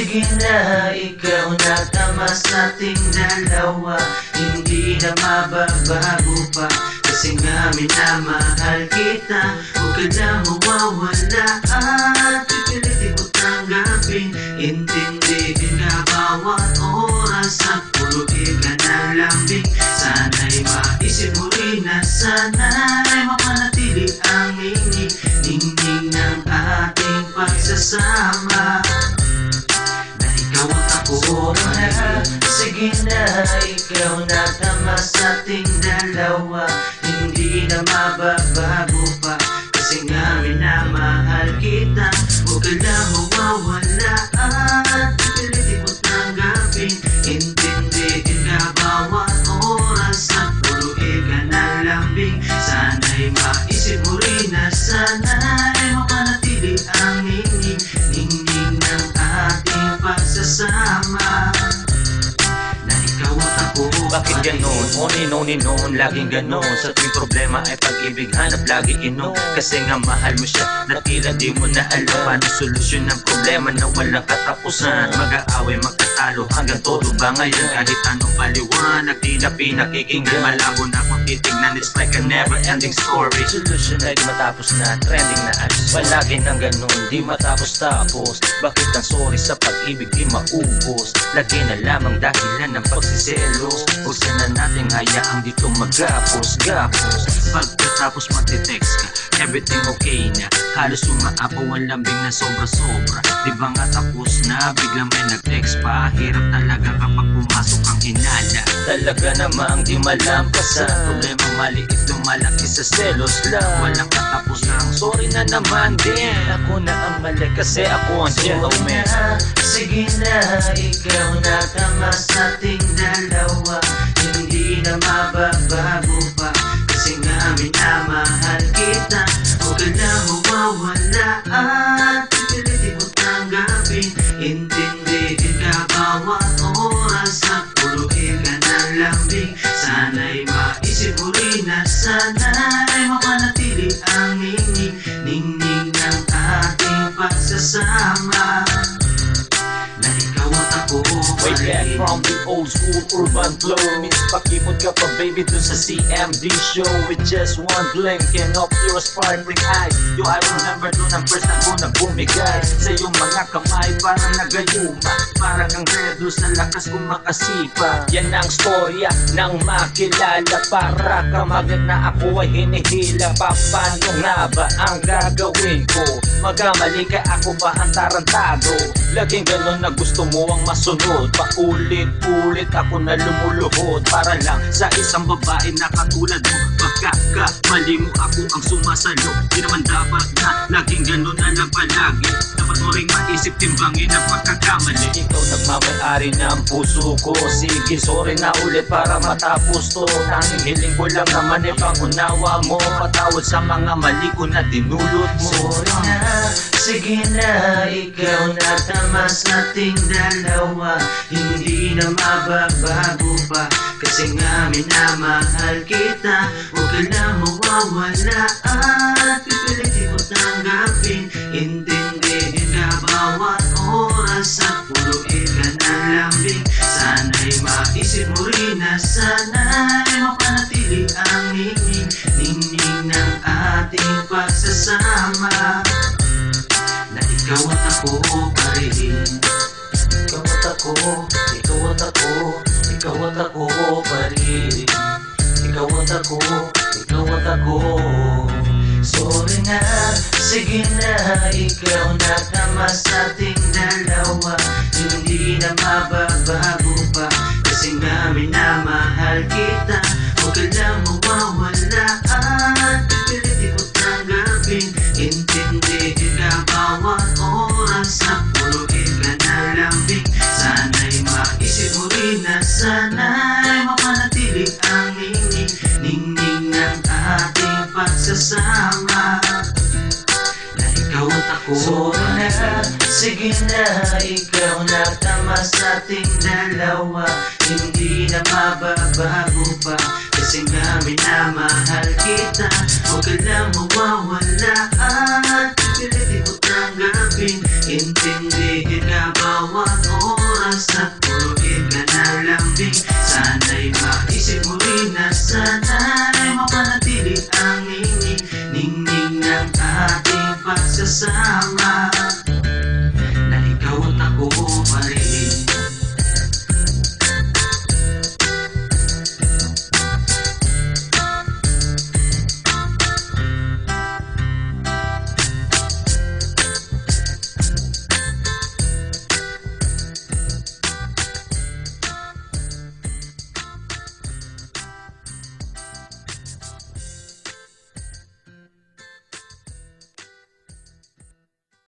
sige na, ikaw na tama sa ating dalawa. Hindi na mababago pa, kasi nga minamahal kita. Huwag ka na mawawala at pipilitin mo tanggapin. Intindihin ka bawat oras at pulutin ka ng lambing. Sana'y maisip mo rin na sana'y mapanatili ang ningning ng ating pagsasama. Na ikaw at ako na, sige na, ikaw na tama sa ating dalawa. Hindi na mababago pa, kasi nga minamahal kita. Huwag ka na mawawala at pipilitin mo tanggapin. Intindihin ka bawat oras at puluin ka ng lambing. Sana'y maisip mo rin na sana'y mapanatili ang ningning ng ating pagsasama. Na ikaw at ako. Bakit ganon? On, laging ganon. Sa tuwing problema ay pag-ibig, hanap lagi inom. Kasi nga mahal mo siya, na tila di mo na alam paano solusyon ng problema na walang katapusan. Mag-aaway, magkatalo, hanggang todo ba ngayon? Kahit anong paliwanag, tila pinakikinggan. Malabo na kung titignan, it's like a never-ending story. Solusyon ay di matapos na, trending na ayos. Palagi nang ganon, di matapos-tapos. Bakit ang sorry sa pag-ibig di maubos? Lagi na lamang dahilan ng pagsiselos. Huwag sana natin hayaang dito mag-gapos. Pagkatapos magte-text ka, everything okay na. Halos umaapaw ang lambing na sobra-sobra. Di ba nga tapos na, biglang may nag-text pa. Hirap talaga kapag pumasok ang hinala. Talaga namang di malampasan. Problema maliit lumalaki sa selos lang. Walang katapusan, sorry na naman din. Ako na ang mali kasi ako ang gentleman. Sige na, ikaw na tama sa ating dalawa. Hindi na mababago pa, kasi nga minamahal kita. Huwag ka na mawawala at pipilitin mo tanggapin. Intindihin ka bawat oras at puluin ka ng lambing. Sana'y maisip mo rin na sana'y mapanatili ang ningning ng ating pagsasama. Na ikaw at ako Way back from the old school urban flow. Means pakipot ka pa baby dun sa CMD show. With just one blinking of your sparkling eyes. Yo, I remember dun ang first time ko na bumigay sa iyong mga kamay, parang nagayuma. Parang ang redo sa lakas kong makasipa. Yan ang storya ng makilala. Para ka magnet na ako ay hinihila. Paano nga ba ang gagawin ko? Magkamali ka, ako ba ang tarantado? Laging ganon na gusto mo ang masunod. Paulit-ulit ako na lumuluhod para lang sa isang babae na katulad mo. Pagkakamali mo, ako ang sumasalo. Di naman dapat na laging ganon na lang palagi. Dapat mo ring maisip, timbangin ang pagkakamali. Ikaw nagmamayari ng puso ko. Sige, sorry na ulit para matapos to. Tanging hiling ko lang naman ay pangunawa mo. Patawad sa mga mali ko na dinulot mo. Sorry na, sige na, ikaw na tama sa ating dalawa. Hindi na mababago pa, kasi nga minamahal kita. Huwag ka na mawawala at pipilitin mo tanggapin. Intindihin ka bawat oras at puluin ka ng lambing. Sana'y maisip mo rin na sana'y mapanatili ang ningning ng ating pagsasama. Na ikaw at ako pa rin. Ikaw at ako, ikaw at ako, ikaw at ako pa rin. Ikaw at ako, ikaw at ako. Sorry na, sige na, ikaw na tama sa ating dalawa. Hindi na mababago pa, kasi nga minamahal kita. Huwag ka na mawawala at pipilitin mo tanggapin. Intindihin ka bawat oras at puluin ka ng lambing. Sana'y maisip mo rin na sana'y mapanatili ang ningning ng ating pagsasama. Na ikaw at ako. Sorry na, sige na, ikaw na tama sa ating dalawa. Hindi na mababago pa, kasi nga minamahal kita. Huwag ka na mawawala